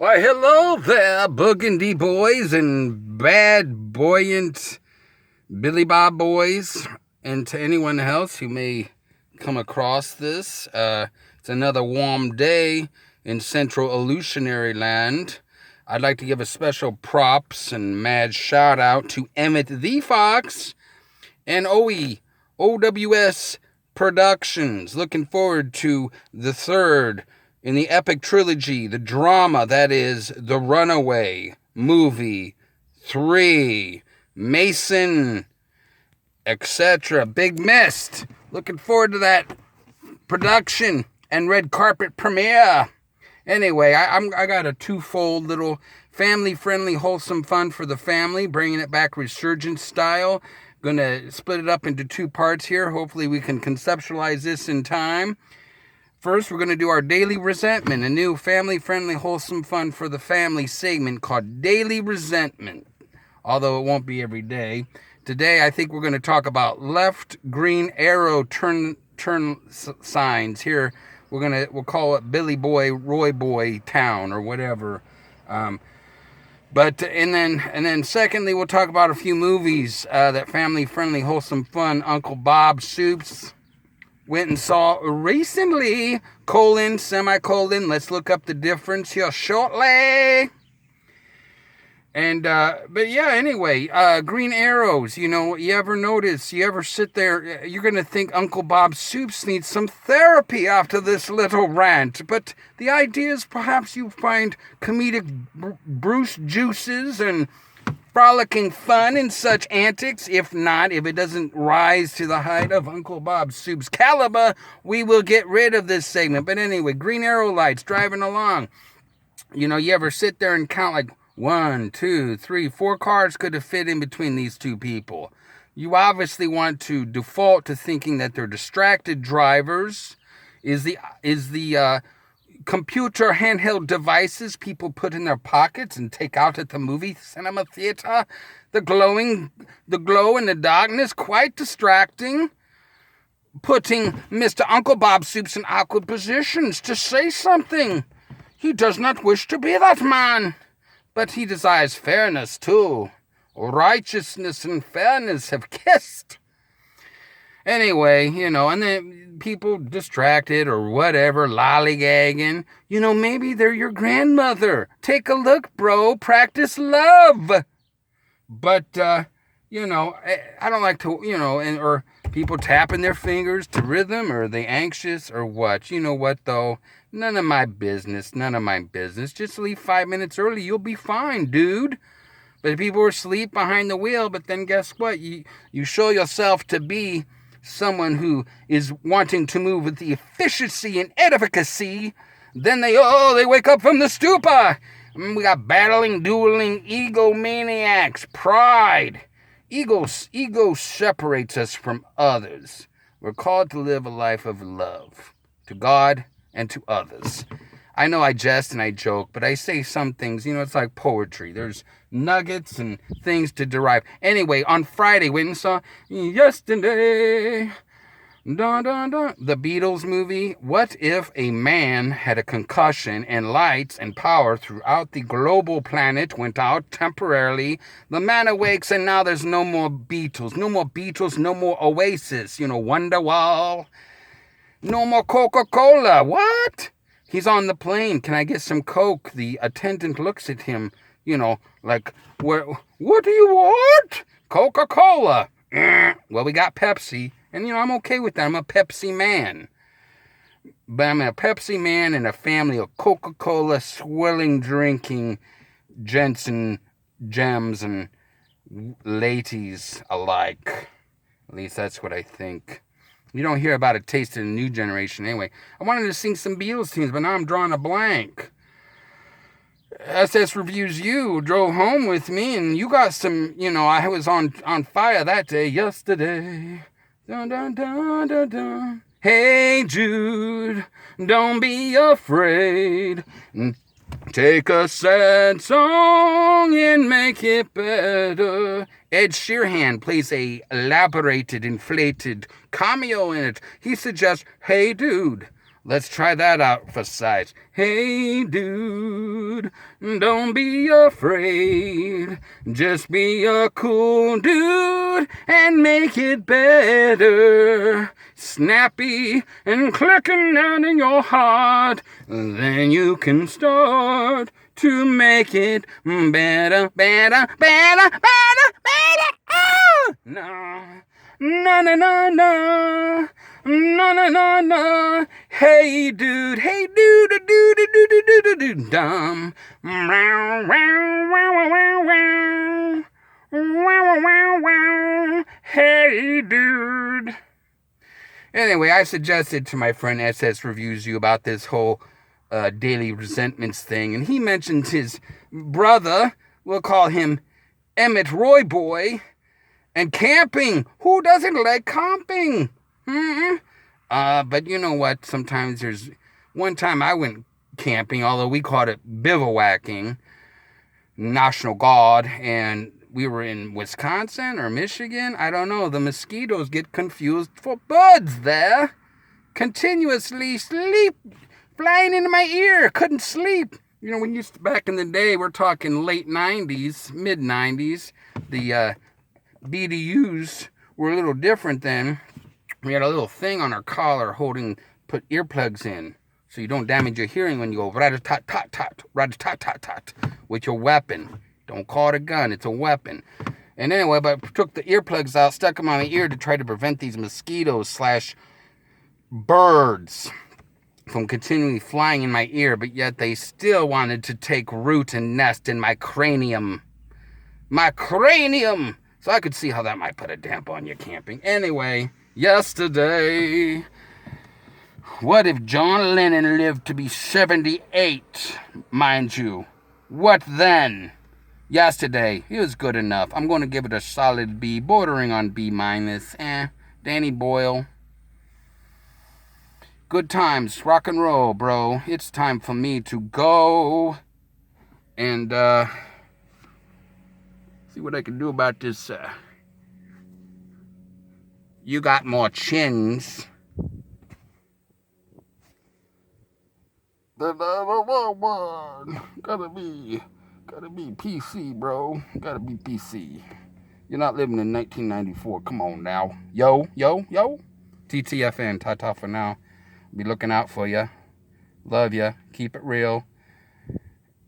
Why, hello there, Burgundy boys and bad, buoyant Billy Bob boys, and to anyone else who may come across this. It's another warm day in Central Illusionary Land. I'd like to give a special props and mad shout out to Emmett the Fox and OWS Productions. Looking forward to the third in the epic trilogy, the drama that is The Runaway Movie 3, Mason, etc. Big Mist. Looking forward to that production and red carpet premiere. Anyway, I got a twofold little family-friendly, wholesome fun for the family, bringing it back resurgence style. Gonna split it up into two parts here. Hopefully we can conceptualize this in time. First, we're going to do our Daily Resentment, a new family-friendly, wholesome fun for the family segment called Daily Resentment, although it won't be every day. Today, I think we're going to talk about left green arrow turn signs. Here, we'll call it Billy Boy, Roy Boy Town or whatever. And then secondly, we'll talk about a few movies that family-friendly, wholesome fun Uncle Bob Soups went and saw recently, semicolon, let's look up the difference here shortly. And, but yeah, anyway, green arrows, you ever sit there, you're going to think Uncle Bob Soups needs some therapy after this little rant, but the idea is perhaps you find comedic Bruce juices and frolicking fun in such antics. If not, if it doesn't rise to the height of Uncle Bob Soup's caliber, we will get rid of this segment. But anyway, green arrow lights driving along. You ever sit there and count like 1, 2, 3, 4 cars could have fit in between these two people. You obviously want to default to thinking that they're distracted drivers. Is the computer handheld devices people put in their pockets and take out at the movie cinema theater. The glow in the darkness, quite distracting. Putting Mr. Uncle Bob Soups in awkward positions to say something. He does not wish to be that man, but he desires fairness too. Righteousness and fairness have kissed. Anyway, and then people distracted or whatever, lollygagging. Maybe they're your grandmother. Take a look, bro. Practice love. But, I don't like to, or people tapping their fingers to rhythm. Or are they anxious or what? You know what, though? None of my business. Just leave 5 minutes early. You'll be fine, dude. But people are asleep behind the wheel. But then guess what? You show yourself to be someone who is wanting to move with the efficiency and efficacy, then they wake up from the stupor. We got battling, dueling egomaniacs, pride. Ego separates us from others. We're called to live a life of love to God and to others. I know I jest and I joke, but I say some things, it's like poetry. There's nuggets and things to derive. Anyway, on Friday, went and saw Yesterday, the Beatles movie. What if a man had a concussion and lights and power throughout the global planet went out temporarily? The man awakes and now there's no more Beatles, no more Oasis, Wonderwall, no more Coca-Cola. What? He's on the plane. Can I get some Coke? The attendant looks at him, like, what do you want? Coca-Cola. Well, we got Pepsi. And, I'm okay with that. I'm a Pepsi man. But I'm a Pepsi man in a family of Coca-Cola swilling, drinking gents and gems and ladies alike. At least that's what I think. You don't hear about it tasted in the new generation anyway. I wanted to sing some Beatles tunes, but now I'm drawing a blank. SS Reviews You drove home with me, and you got some, I was on fire that day. Yesterday. Dun, dun, dun, dun, dun. Hey, Jude, don't be afraid. Take a sad song and make it better. Ed Sheeran plays a elaborated, inflated cameo in it. He suggests, hey dude, Let's try that out for size. Hey, dude, don't be afraid. Just be a cool dude and make it better. Snappy and clicking out in your heart. Then you can start to make it better, better, better, better, better. Oh! No. No, no, no, no. No, no, no, no. Hey, dude. Hey, dude. Dude, dude, dude, dude, dude, dude, dumb. Wow, wow, wow, wow, wow. Wow, wow, wow. Hey, dude. Anyway, I suggested to my friend SS Reviews You about this whole daily resentments thing, and he mentioned his brother. We'll call him Emmett Roy Boy. And camping. Who doesn't like camping? But you know what? Sometimes there's... One time I went camping, although we called it bivouacking, National Guard, and we were in Wisconsin or Michigan. I don't know. The mosquitoes get confused for birds there. Continuously sleep flying into my ear. Couldn't sleep. You know, when you back in the day, we're talking late 90s, mid 90s, the BDUs were a little different then. We had a little thing on our collar put earplugs in so you don't damage your hearing when you go rat-a-tat-tat-tat, rat-a-tat-tat-tat with your weapon. Don't call it a gun, it's a weapon. And anyway, but I took the earplugs out, stuck them on my ear to try to prevent these mosquitoes / birds from continually flying in my ear, but yet they still wanted to take root and nest in my cranium. My cranium! So I could see how that might put a damp on your camping. Anyway, yesterday, what if John Lennon lived to be 78, mind you? What then? Yesterday, it was good enough. I'm going to give it a solid B, bordering on B-. Danny Boyle. Good times, rock and roll, bro. It's time for me to go and, see what I can do about this. You got more chins. The one. Gotta be PC, bro. Gotta be PC. You're not living in 1994. Come on now. Yo. TTFN. Ta-ta for now. Be looking out for ya. Love ya. Keep it real.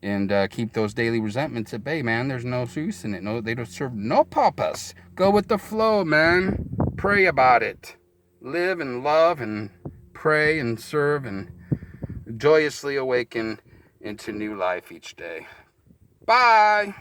And keep those daily resentments at bay, man. There's no use in it. No, they don't serve no purpose. Go with the flow, man. Pray about it. Live and love and pray and serve and joyously awaken into new life each day. Bye.